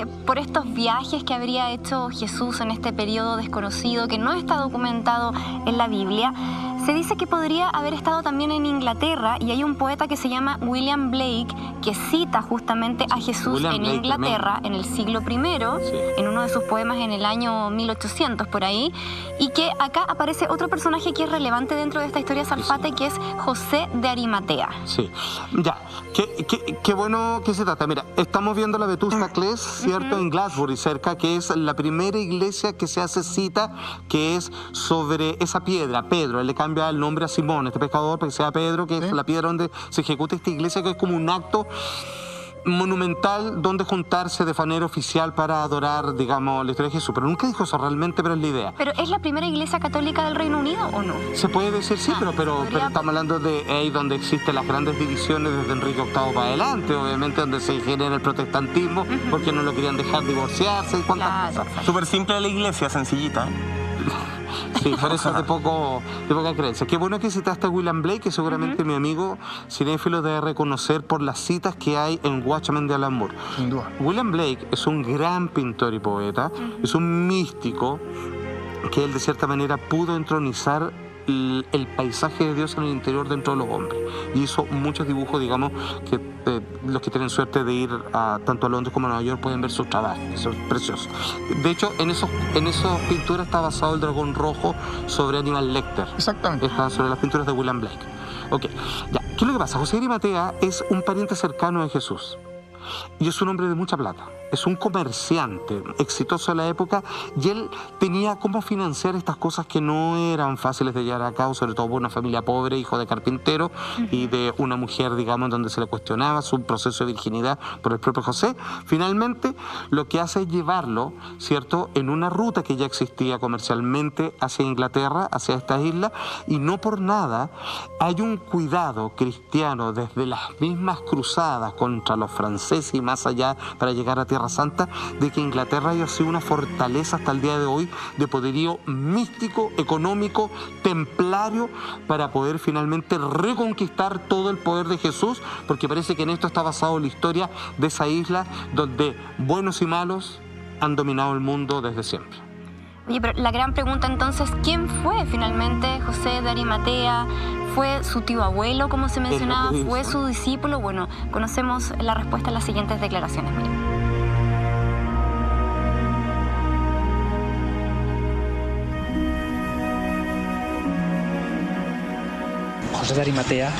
por estos viajes que habría hecho Jesús en este periodo desconocido, que no está documentado en la Biblia, se dice que podría haber estado también en Inglaterra, y hay un poeta que se llama William Blake que cita justamente a Jesús en Inglaterra en el siglo I, en uno de sus poemas en el año 1800 por ahí, y que acá aparece otro personaje que es relevante dentro de esta historia Salfate, que es José de Arimatea. Sí, ya, qué bueno que se trata. Mira, estamos viendo la Vetusta Cles, ¿cierto? En Glasbury, cerca, que es la primera iglesia que se hace cita, que es sobre esa piedra, Pedro. Él le cambia el nombre a Simón, este pescador, para que sea Pedro, que es la piedra donde se ejecuta esta iglesia, que es como un acto monumental donde juntarse de manera oficial para adorar, digamos, la historia de Jesús. Pero nunca dijo eso realmente, pero es la idea. ¿Pero es la primera iglesia católica del Reino Unido o no? Se puede decir sí, pero estamos hablando de ahí donde existen las grandes divisiones desde Enrique VIII para adelante, obviamente donde se genera el protestantismo, porque no lo querían dejar divorciarse y cuantas cosas. Súper simple la iglesia, sencillita, ¿eh? Sí, por eso es de poca creencia. Qué bueno que citaste a William Blake, que seguramente mi amigo cinéfilo debe reconocer por las citas que hay en Watchmen de Alan Moore. Sin duda. William Blake es un gran pintor y poeta, es un místico que él de cierta manera pudo entronizar el paisaje de Dios en el interior dentro de los hombres, y hizo muchos dibujos, digamos, que los que tienen suerte de ir tanto a Londres como a Nueva York pueden ver sus trabajos, eso es precioso. De hecho, en esas pinturas está basado el dragón rojo sobre Hannibal Lecter. Exactamente. Está sobre las pinturas de William Blake. Ok, ya, ¿qué es lo que pasa? José de Arimatea es un pariente cercano de Jesús y es un hombre de mucha plata. Es un comerciante exitoso de la época, y él tenía cómo financiar estas cosas que no eran fáciles de llevar a cabo, sobre todo por una familia pobre, hijo de carpintero, y de una mujer, digamos, donde se le cuestionaba su proceso de virginidad por el propio José. Finalmente, lo que hace es llevarlo, ¿cierto?, en una ruta que ya existía comercialmente hacia Inglaterra, hacia estas islas, y no por nada hay un cuidado cristiano desde las mismas cruzadas contra los franceses y más allá para llegar a Tierra Santa, de que Inglaterra haya sido una fortaleza hasta el día de hoy de poderío místico, económico, templario, para poder finalmente reconquistar todo el poder de Jesús, porque parece que en esto está basado la historia de esa isla donde buenos y malos han dominado el mundo desde siempre. Oye, pero la gran pregunta entonces, ¿quién fue finalmente José de Arimatea? ¿Fue su tío abuelo, como se mencionaba? ¿Fue su discípulo? Bueno, conocemos la respuesta en las siguientes declaraciones. Miren. José de Arimatea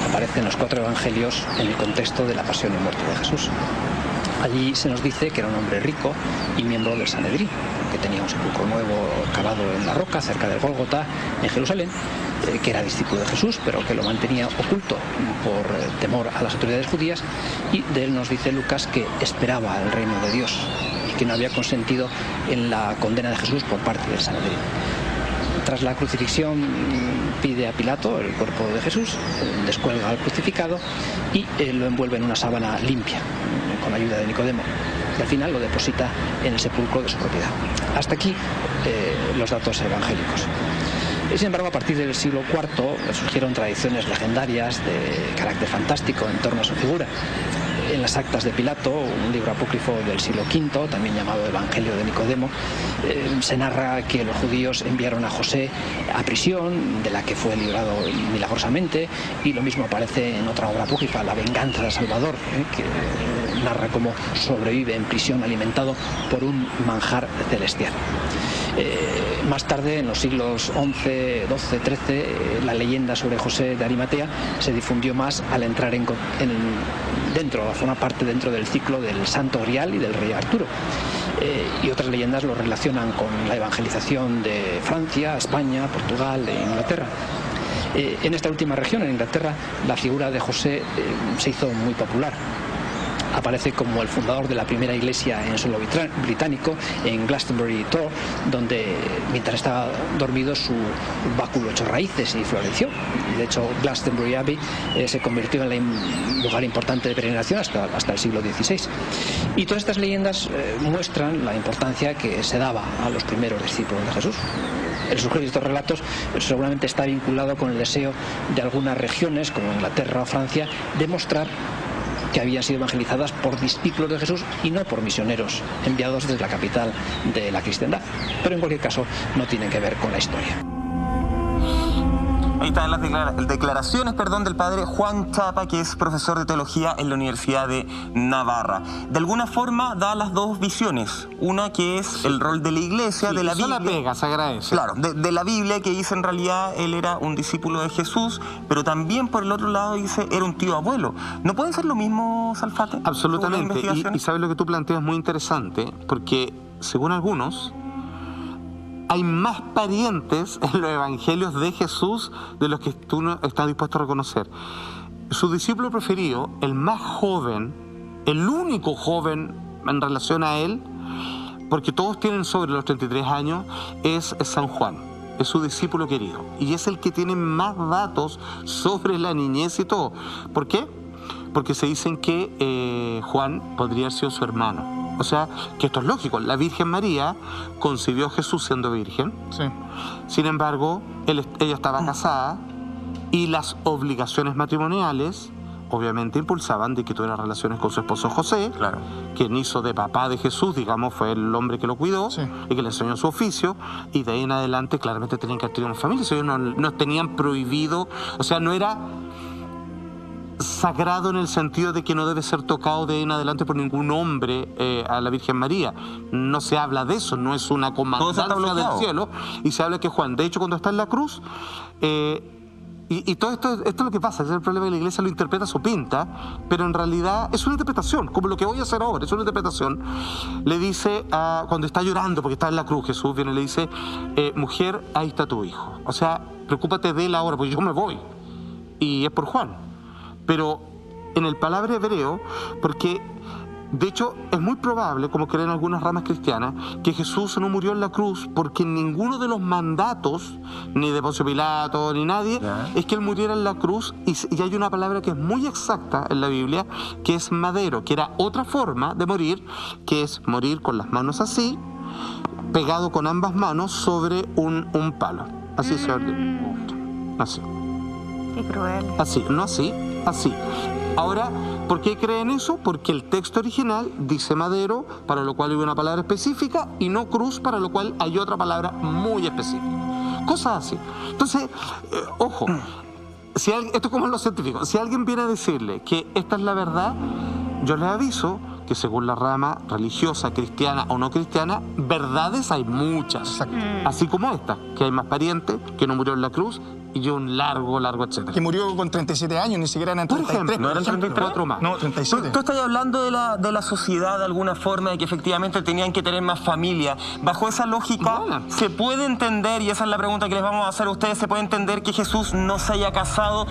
aparece en los 4 evangelios en el contexto de la pasión y muerte de Jesús. Allí se nos dice que era un hombre rico y miembro del Sanedrín, que tenía un sepulcro nuevo cavado en la roca cerca del Gólgota en Jerusalén, que era discípulo de Jesús, pero que lo mantenía oculto por temor a las autoridades judías, y de él nos dice Lucas que esperaba el reino de Dios y que no había consentido en la condena de Jesús por parte del Sanedrín. Tras la crucifixión pide a Pilato el cuerpo de Jesús, descuelga al crucificado y lo envuelve en una sábana limpia con ayuda de Nicodemo, y al final lo deposita en el sepulcro de su propiedad. Hasta aquí los datos evangélicos. Sin embargo, a partir del siglo IV surgieron tradiciones legendarias de carácter fantástico en torno a su figura. En las actas de Pilato, un libro apócrifo del siglo V, también llamado Evangelio de Nicodemo, se narra que los judíos enviaron a José a prisión, de la que fue librado milagrosamente, y lo mismo aparece en otra obra apócrifa, La venganza de Salvador, que narra cómo sobrevive en prisión alimentado por un manjar celestial. Más tarde, en los siglos XI, XII, XIII, la leyenda sobre José de Arimatea se difundió más al entrar forma parte dentro del ciclo del Santo Grial y del Rey Arturo. Y otras leyendas lo relacionan con la evangelización de Francia, España, Portugal e Inglaterra. En esta última región, en Inglaterra, la figura de José se hizo muy popular. Aparece como el fundador de la primera iglesia en suelo británico, en Glastonbury Tor, donde mientras estaba dormido su báculo echó raíces y floreció. De hecho, Glastonbury Abbey se convirtió en un lugar importante de peregrinación hasta el siglo XVI. Y todas estas leyendas muestran la importancia que se daba a los primeros discípulos de Jesús. El surgir de estos relatos seguramente está vinculado con el deseo de algunas regiones, como Inglaterra o Francia, de mostrar que habían sido evangelizadas por discípulos de Jesús y no por misioneros enviados desde la capital de la cristiandad. Pero en cualquier caso no tienen que ver con la historia. Ahí están las declaraciones del padre Juan Chapa, que es profesor de teología en la Universidad de Navarra. De alguna forma da las dos visiones. Una que es el rol de la iglesia, de la Biblia. La pega, se agradece. Claro, de la Biblia, que dice en realidad él era un discípulo de Jesús, pero también por el otro lado dice era un tío abuelo. ¿No pueden ser lo mismo, Salfate? Absolutamente. Y sabes lo que tú planteas muy interesante, porque según algunos hay más parientes en los evangelios de Jesús de los que tú no estás dispuesto a reconocer. Su discípulo preferido, el más joven, el único joven en relación a él, porque todos tienen sobre los 33 años, es San Juan. Es su discípulo querido. Y es el que tiene más datos sobre la niñez y todo. ¿Por qué? Porque se dicen que Juan podría haber sido su hermano. O sea, que esto es lógico. La Virgen María concibió a Jesús siendo virgen. Sí. Sin embargo, ella estaba casada y las obligaciones matrimoniales obviamente impulsaban de que tuviera relaciones con su esposo José, Claro. quien hizo de papá de Jesús, digamos, fue el hombre que lo cuidó, Sí. y que le enseñó su oficio, y de ahí en adelante claramente tenían que tener una familia. Ellos no tenían prohibido, o sea, no era sagrado en el sentido de que no debe ser tocado de ahí en adelante por ningún hombre a la Virgen María. No se habla de eso, no es una comandancia del cielo, y se habla que Juan, de hecho, cuando está en la cruz, y todo esto es lo que pasa, es el problema que la iglesia lo interpreta o pinta, pero en realidad es una interpretación, como lo que voy a hacer ahora, es una interpretación. Le dice, cuando está llorando porque está en la cruz, Jesús viene y le dice, mujer, ahí está tu hijo. O sea, preocúpate de él ahora, porque yo me voy. Y es por Juan. Pero en el palabra hebreo, porque de hecho es muy probable, como creen algunas ramas cristianas, que Jesús no murió en la cruz porque ninguno de los mandatos, ni de Poncio Pilato, ni nadie, es que él muriera en la cruz. Y hay una palabra que es muy exacta en la Biblia, que es madero, que era otra forma de morir, que es morir con las manos así, pegado con ambas manos sobre un palo. Así se ordenó. Así. Qué cruel. Así, no así, así. Ahora, ¿por qué creen eso? porque el texto original dice madero, para lo cual hay una palabra específica, y no cruz, para lo cual hay otra palabra muy específica. Cosas así. Entonces, ojo, esto es como en los científicos. Si alguien viene a decirle que esta es la verdad, yo les aviso que según la rama religiosa, cristiana o no cristiana, verdades hay muchas. Exacto. Así como esta, que hay más parientes, que no murió en la cruz, y un largo, etcétera. Que murió con 37 años, ni siquiera eran Por 33. ejemplo, ¿No eran 34 más. No, 37. Tú estás hablando de la sociedad de alguna forma, de que efectivamente tenían que tener más familia. Bajo esa lógica, Bueno. ¿se puede entender, y esa es la pregunta que les vamos a hacer a ustedes, se puede entender que Jesús no se haya casado?